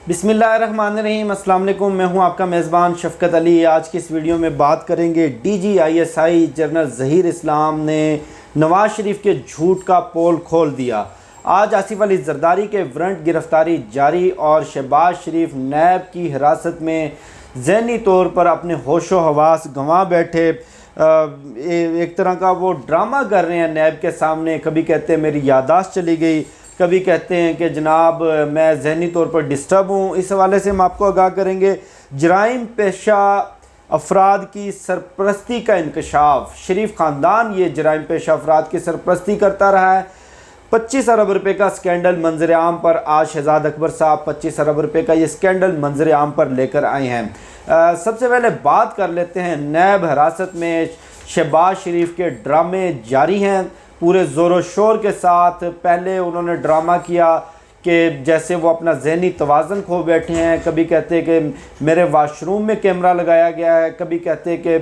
बिस्मिल्लाहिर्रहमानिर्रहीम, अस्सलाम वालेकुम। मैं हूं आपका मेज़बान शफ़क़त अली। आज की इस वीडियो में बात करेंगे DGISI जनरल ज़हीर इस्लाम ने नवाज़ शरीफ के झूठ का पोल खोल दिया। आज आसिफ अली ज़रदारी के वारंट गिरफ़्तारी जारी और शहबाज शरीफ नैब की हिरासत में ज़हनी तौर पर अपने होशो हवास गंवा बैठे। एक तरह का वो ड्रामा कर रहे हैं नैब के सामने। कभी कहते हैं मेरी याददाश्त चली गई, कभी कहते हैं कि जनाब मैं ज़हनी तौर पर डिस्टर्ब हूँ। इस हवाले से हम आपको आगाह करेंगे। जराइम पेशा अफराद की सरपरस्ती का इंकशाफ। शरीफ ख़ानदान ये जराइम पेशा अफराद की सरपरस्ती करता रहा है। 25 अरब रुपये का स्कैंडल मंजर आम पर आज शहजाद अकबर साहब 25 अरब रुपये का ये स्कैंडल मंजर आम पर लेकर आए हैं। सबसे पहले बात कर लेते हैं, नैब हिरासत में शहबाज शरीफ के ड्रामे जारी हैं पूरे ज़ोर शोर के साथ। पहले उन्होंने ड्रामा किया कि जैसे वो अपना ज़हनी तवाज़न खो बैठे हैं। कभी कहते हैं कि मेरे वाशरूम में कैमरा लगाया गया है, कभी कहते हैं कि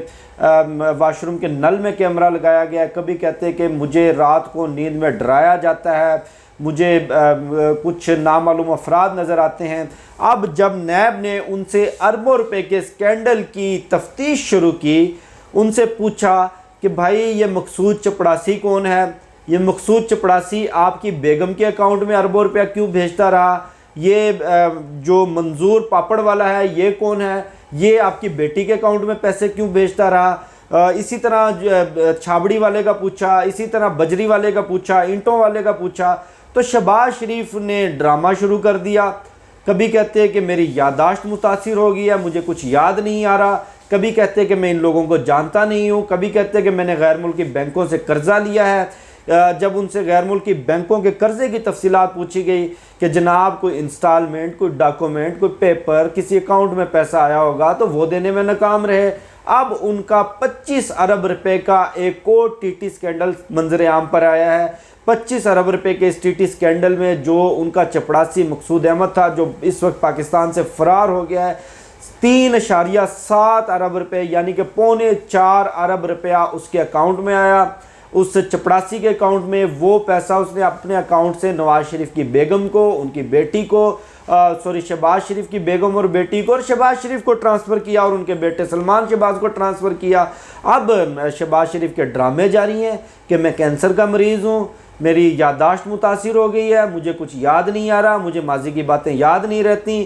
वाशरूम के नल में कैमरा लगाया गया है, कभी कहते हैं कि मुझे रात को नींद में डराया जाता है, मुझे कुछ नामालूम अफराद नज़र आते हैं। अब जब नैब ने उनसे अरबों रुपए के स्कैंडल की तफ्तीश शुरू की, उनसे पूछा कि भाई ये मकसूद चपड़ासी कौन है, ये मकसूद चपड़ासी आपकी बेगम के अकाउंट में अरबों रुपया क्यों भेजता रहा, ये जो मंजूर पापड़ वाला है ये कौन है, ये आपकी बेटी के अकाउंट में पैसे क्यों भेजता रहा। इसी तरह छाबड़ी वाले का पूछा, इसी तरह बजरी वाले का पूछा, ईंटों वाले का पूछा। तो शहबाज शरीफ ने ड्रामा शुरू कर दिया। कभी कहते हैं कि मेरी याददाश्त मुतासिर हो गई है, मुझे कुछ याद नहीं आ रहा, कभी कहते हैं कि मैं इन लोगों को जानता नहीं हूँ, कभी कहते हैं कि मैंने गैर मुल्की बैंकों से कर्जा लिया है। जब उनसे गैर मुल्की बैंकों के कर्जे की तफसीलात पूछी गई कि जनाब कोई इंस्टॉलमेंट, कोई डॉक्यूमेंट, कोई पेपर, किसी अकाउंट में पैसा आया होगा, तो वो देने में नाकाम रहे। अब उनका 25 अरब रुपए का एक और टीटी स्कैंडल मंजर आम पर आया है। 25 अरब रुपए के इस टीटी स्कैंडल में जो उनका चपड़ासी मकसूद अहमद था, जो इस वक्त पाकिस्तान से फरार हो गया है, 3.7 अरब रुपये यानी कि 3.25 अरब रुपया उसके अकाउंट में आया। उस चपड़ासी के अकाउंट में वो पैसा उसने अपने अकाउंट से नवाज शरीफ की बेगम को, उनकी बेटी को, शहबाज शरीफ की बेगम और बेटी को और शहबाज शरीफ को ट्रांसफ़र किया और उनके बेटे सलमान शहबाज को ट्रांसफ़र किया। अब शहबाज शरीफ के ड्रामे जारी हैं कि मैं कैंसर का मरीज़ हूँ, मेरी याददाश्त मुतासिर हो गई है, मुझे कुछ याद नहीं आ रहा, मुझे माजी की बातें याद नहीं रहती।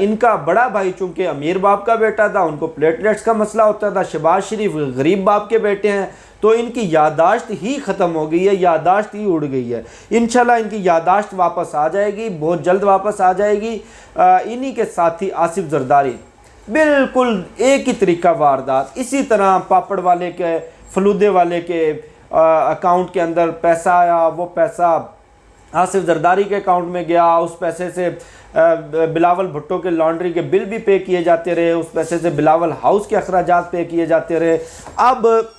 इनका बड़ा भाई चूँकि अमीर बाप का बेटा था, उनको प्लेटलेट्स का मसला होता था, शहबाज शरीफ गरीब बाप के बेटे हैं, तो इनकी याददाश्त ही ख़त्म हो गई है, याददाश्त ही उड़ गई है। इंशाल्लाह इनकी याददाश्त वापस आ जाएगी, बहुत जल्द वापस आ जाएगी। इन्हीं के साथी आसिफ ज़रदारी बिल्कुल एक ही तरीका वारदात, इसी तरह पापड़ वाले के, फलूदे वाले के अकाउंट के अंदर पैसा आया, वो पैसा आसिफ ज़रदारी के अकाउंट में गया, उस पैसे से बिलावल भुट्टो के लॉन्ड्री के बिल भी पे किए जाते रहे, उस पैसे से बिलावल हाउस के अखराजात पे किए जाते रहे। अब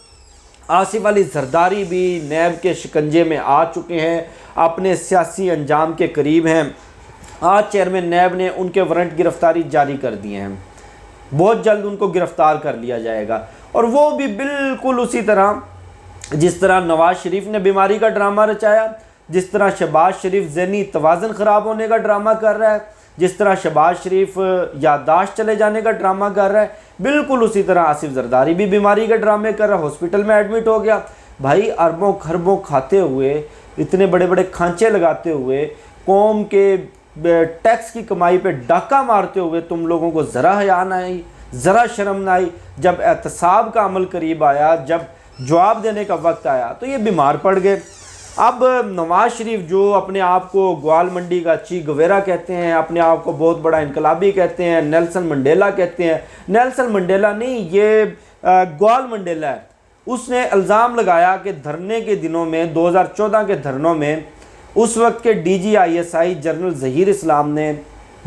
आसिफ अली ज़रदारी भी नैब के शिकंजे में आ चुके हैं, अपने सियासी अंजाम के करीब हैं। आज चेयरमैन नैब ने उनके वारंट गिरफ्तारी जारी कर दिए हैं, बहुत जल्द उनको गिरफ्तार कर लिया जाएगा। और वो भी बिल्कुल उसी तरह जिस तरह नवाज शरीफ ने बीमारी का ड्रामा रचाया, जिस तरह शहबाज शरीफ ज़हनी तवाज़न ख़राब होने का ड्रामा कर रहा है, जिस तरह शहबाज शरीफ याददाश्त चले जाने का ड्रामा कर रहा है, बिल्कुल उसी तरह आसिफ ज़रदारी भी बीमारी के ड्रामे कर रहा है, हॉस्पिटल में एडमिट हो गया। भाई अरबों खरबों खाते हुए, इतने बड़े बड़े खांचे लगाते हुए, कौम के टैक्स की कमाई पे डाका मारते हुए तुम लोगों को ज़रा हया ना आई, ज़रा शर्म ना आई। जब एहतसाब का अमल करीब आया, जब जवाब देने का वक्त आया, तो ये बीमार पड़ गए। अब नवाज शरीफ जो अपने आप को ग्वाल मंडी का ची गवेरा कहते हैं, अपने आप को बहुत बड़ा इनकलाबी कहते हैं, नेल्सन मंडेला कहते हैं, नेल्सन मंडेला नहीं, ये ग्वाल मंडेला है। उसने इल्ज़ाम लगाया कि धरने के दिनों में 2014 के धरनों में उस वक्त के DGISI जनरल ज़हीर इस्लाम ने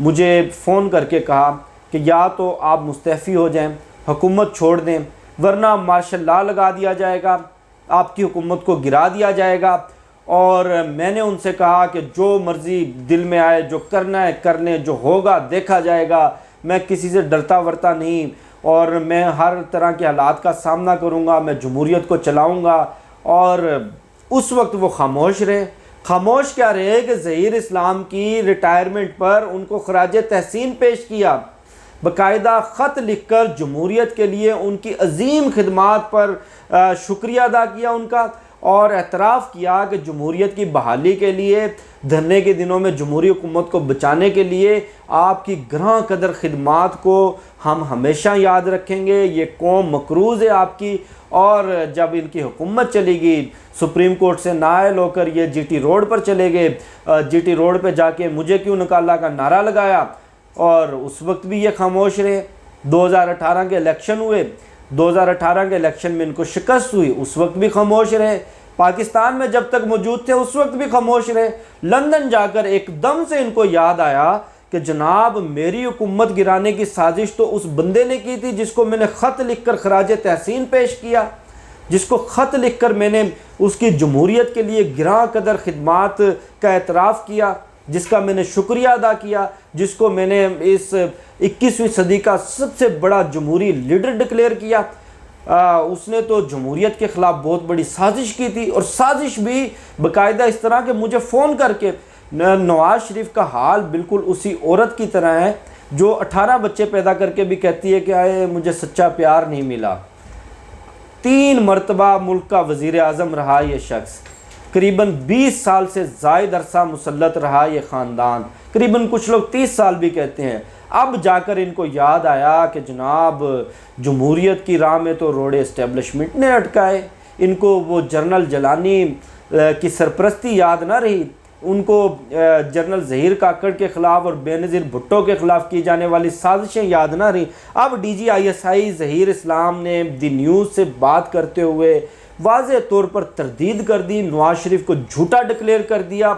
मुझे फ़ोन करके कहा कि या तो आप मुस्तफ़ी हो जाएं, हुकूमत छोड़ दें, वरना मार्शल लॉ लगा दिया जाएगा, आपकी हुकूमत को गिरा दिया जाएगा। और मैंने उनसे कहा कि जो मर्ज़ी दिल में आए, जो करना है कर लें, जो होगा देखा जाएगा, मैं किसी से डरता वरता नहीं और मैं हर तरह के हालात का सामना करूंगा, मैं जमहूरियत को चलाऊंगा। और उस वक्त वो खामोश रहे। खामोश क्या रहे कि ज़हीर इस्लाम की रिटायरमेंट पर उनको खराज तहसीन पेश किया, बाकायदा ख़त लिख कर जमहूरियत के लिए उनकी अजीम खिदमात पर शुक्रिया अदा किया उनका, और एतराफ़ किया कि जमहूरियत की बहाली के लिए, धरने के दिनों में जमहूरी हुकूमत को बचाने के लिए आपकी ग्रां कदर खिदमात को हम हमेशा याद रखेंगे। ये कौम मकरूज़ है आपकी। और जब इनकी हुकूमत चली गई, सुप्रीम कोर्ट से नाअहल होकर ये जीटी रोड पर चले गए, जीटी रोड पर जाके मुझे क्यों निकाला का नारा लगाया, और उस वक्त भी ये खामोश रहे। 2018 के इलेक्शन हुए, 2018 के इलेक्शन में इनको शिकस्त हुई, उस वक्त भी खामोश रहे। पाकिस्तान में जब तक मौजूद थे उस वक्त भी खामोश रहे। लंदन जाकर एकदम से इनको याद आया कि जनाब मेरी हुकूमत गिराने की साजिश तो उस बंदे ने की थी जिसको मैंने ख़त लिख कर खराज तहसीन पेश किया, जिसको ख़त लिख कर मैंने उसकी जमहूरियत के लिए गिरां कदर खिदमात का एतराफ़ किया, जिसका मैंने शुक्रिया अदा किया, जिसको मैंने इस 21वीं सदी का सबसे बड़ा जमहूरी लीडर डिक्लेयर किया। उसने तो जमहूरियत के ख़िलाफ़ बहुत बड़ी साजिश की थी, और साजिश भी बाकायदा इस तरह के मुझे फ़ोन करके। नवाज़ शरीफ का हाल बिल्कुल उसी औरत की तरह है जो 18 बच्चे पैदा करके भी कहती है कि आए मुझे सच्चा प्यार नहीं मिला। 3 मरतबा मुल्क का वज़ीर आज़म रहा ये शख्स, करीबन 20 साल से ज़ायद अरसा मुसल्लत रहा ये ख़ानदान, करीबन कुछ लोग 30 साल भी कहते हैं। अब जाकर इनको याद आया कि जनाब जमहूरियत की राह में तो रोड़े इस्टेब्लिशमेंट ने अटकाए, इनको वो जनरल जलानी की सरपरस्ती याद ना रही, उनको जनरल ज़हीर काकड़ के ख़िलाफ़ और बेनज़ीर भुट्टो के ख़िलाफ़ की जाने वाली साजिशें याद ना रही। अब DGISI ज़हीर इस्लाम ने दी न्यूज़ से बात करते हुए वाज़े तौर पर तरदीद कर दी, नवाज़ शरीफ को झूठा डिक्लेयर कर दिया,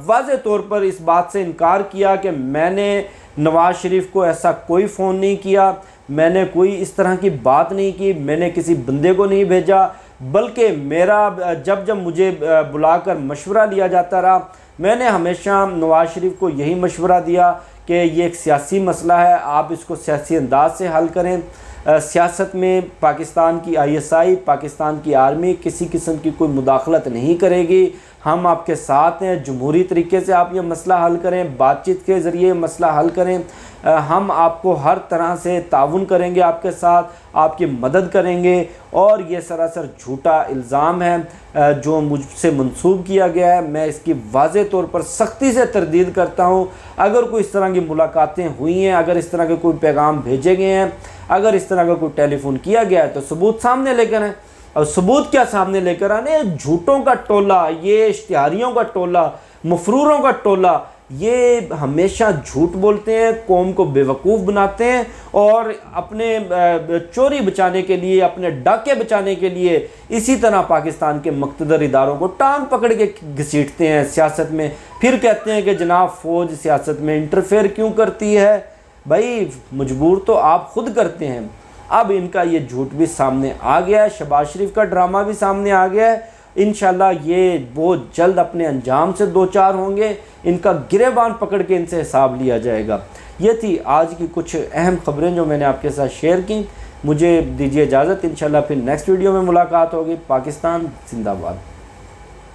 वाज़े तौर पर इस बात से इनकार किया कि मैंने नवाज़ शरीफ को ऐसा कोई फ़ोन नहीं किया, मैंने कोई इस तरह की बात नहीं की, मैंने किसी बंदे को नहीं भेजा, बल्कि मेरा जब जब मुझे बुलाकर मशवरा लिया जाता रहा, मैंने हमेशा नवाज़ शरीफ को यही मशवरा दिया कि ये एक सियासी मसला है, आप इसको सियासी अंदाज से हल करें। सियासत में पाकिस्तान की ISI, पाकिस्तान की आर्मी किसी किस्म की कोई मुदाखलत नहीं करेगी, हम आपके साथ हैं, जमहूरी तरीके से आप ये मसला हल करें, बातचीत के ज़रिए मसला हल करें, हम आपको हर तरह से ताउन करेंगे, आपके साथ आपकी मदद करेंगे। और ये सरासर झूठा इल्ज़ाम है जो मुझसे मंसूब किया गया है, मैं इसकी वाज़े तौर पर सख्ती से तरदीद करता हूँ। अगर कोई इस तरह की मुलाकातें हुई हैं, अगर इस तरह के कोई पैगाम भेजे गए हैं, अगर इस तरह का कोई टेलीफोन किया गया है तो सबूत सामने लेकर आएँ। और सबूत क्या सामने लेकर आने, झूठों का टोला, ये इश्तिहारियों का टोला, मफरूरों का टोला, ये हमेशा झूठ बोलते हैं, कौम को बेवकूफ़ बनाते हैं, और अपने चोरी बचाने के लिए, अपने डाके बचाने के लिए इसी तरह पाकिस्तान के मुक़्तदर इदारों को टांग पकड़ के घसीटते हैं सियासत में। फिर कहते हैं कि जनाब फ़ौज सियासत में इंटरफेयर क्यों करती है। भाई मजबूर तो आप ख़ुद करते हैं। अब इनका ये झूठ भी सामने आ गया है, शहबाज शरीफ का ड्रामा भी सामने आ गया है। इंशाल्लाह ये बहुत जल्द अपने अंजाम से दो चार होंगे, इनका गिरेबान पकड़ के इनसे हिसाब लिया जाएगा। ये थी आज की कुछ अहम खबरें जो मैंने आपके साथ शेयर की। मुझे दीजिए इजाज़त, इंशाल्लाह फिर नेक्स्ट वीडियो में मुलाकात होगी। पाकिस्तान जिंदाबाद।